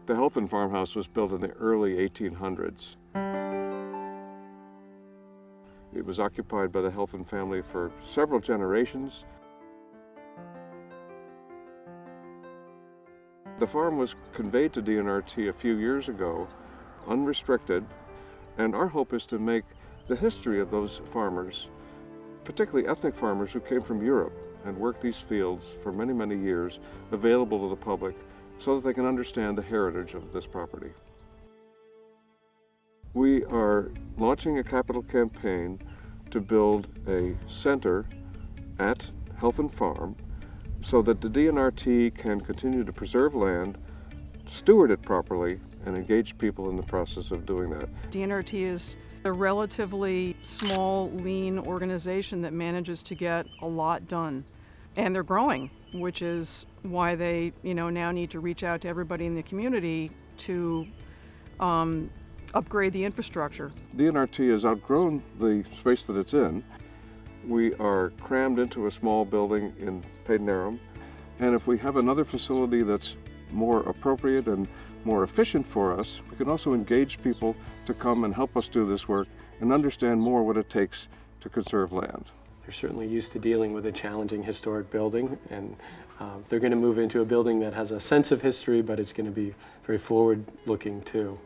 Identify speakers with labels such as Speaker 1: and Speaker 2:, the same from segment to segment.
Speaker 1: The Helfand farmhouse was built in the early 1800s. It was occupied by the Helfand family for several generations. The farm was conveyed to DNRT a few years ago, unrestricted, and our hope is to make the history of those farmers, particularly ethnic farmers who came from Europe and worked these fields for many, many years, available to the public so that they can understand the heritage of this property. We are launching a capital campaign to build a center at Helfand Farm so that the DNRT can continue to preserve land, steward it properly, and engage people in the process of doing that.
Speaker 2: DNRT is a relatively small, lean organization that manages to get a lot done. And they're growing, which is why they, now need to reach out to everybody in the community to upgrade the infrastructure.
Speaker 1: DNRT has outgrown the space that it's in. We are crammed into a small building in Peyton, and if we have another facility that's more appropriate and more efficient for us, we can also engage people to come and help us do this work and understand more what it takes to conserve land.
Speaker 3: They're certainly used to dealing with a challenging historic building, and they're going to move into a building that has a sense of history, but it's going to be very forward-looking too.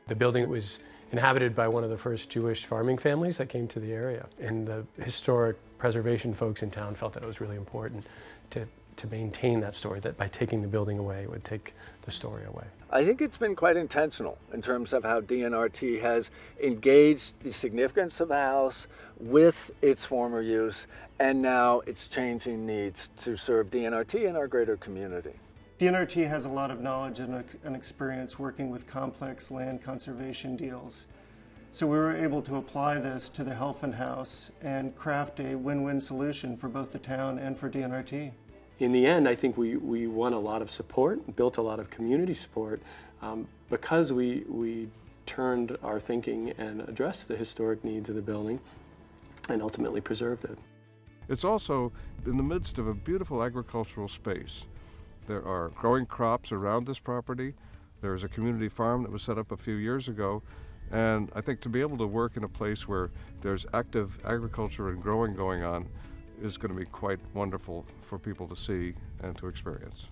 Speaker 3: The building was inhabited by one of the first Jewish farming families that came to the area, and the historic preservation folks in town felt that it was really important to maintain that story, that by taking the building away, it would take the story away.
Speaker 4: I think it's been quite intentional in terms of how DNRT has engaged the significance of the house with its former use and now its changing needs to serve DNRT and our greater community.
Speaker 5: DNRT has a lot of knowledge and experience working with complex land conservation deals. So we were able to apply this to the Helfand House and craft a win-win solution for both the town and for DNRT.
Speaker 3: In the end, I think we won a lot of support, built a lot of community support, because we turned our thinking and addressed the historic needs of the building and ultimately preserved it.
Speaker 1: It's also in the midst of a beautiful agricultural space. There are growing crops around this property. There's a community farm that was set up a few years ago, and I think to be able to work in a place where there's active agriculture and growing going on is going to be quite wonderful for people to see and to experience.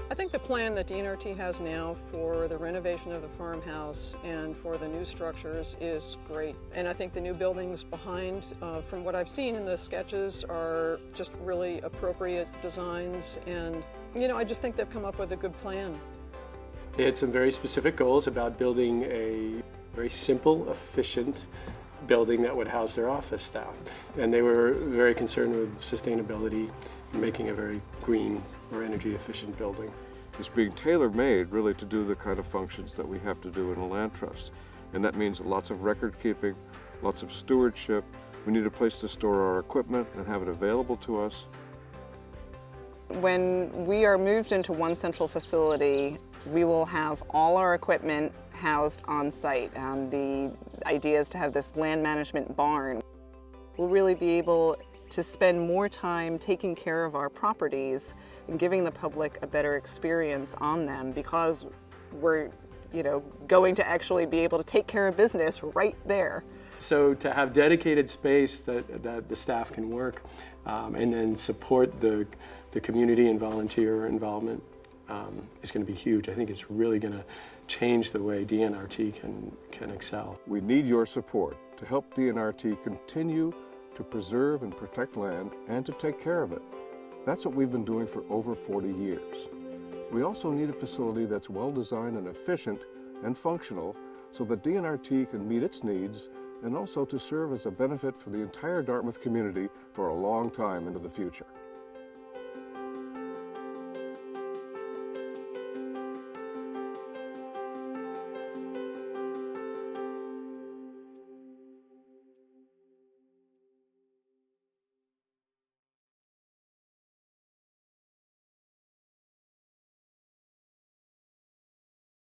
Speaker 2: I think the plan that DNRT has now for the renovation of the farmhouse and for the new structures is great. And I think the new buildings behind, from what I've seen in the sketches, are just really appropriate designs. And, I just think they've come up with a good plan.
Speaker 3: They had some very specific goals about building a very simple, efficient building that would house their office staff. And they were very concerned with sustainability and making a very green or energy efficient building.
Speaker 1: It's being tailor-made really to do the kind of functions that we have to do in a land trust. And that means lots of record keeping, lots of stewardship. We need a place to store our equipment and have it available to us.
Speaker 6: When we are moved into one central facility, we will have all our equipment housed on site. The idea is to have this land management barn. We'll really be able to spend more time taking care of our properties and giving the public a better experience on them because we're, going to actually be able to take care of business right there.
Speaker 3: So to have dedicated space that the staff can work and then support the community and volunteer involvement is going to be huge. I think it's really going to change the way DNRT can excel.
Speaker 1: We need your support to help DNRT continue to preserve and protect land and to take care of it. That's what we've been doing for over 40 years. We also need a facility that's well designed and efficient and functional so that DNRT can meet its needs and also to serve as a benefit for the entire Dartmouth community for a long time into the future.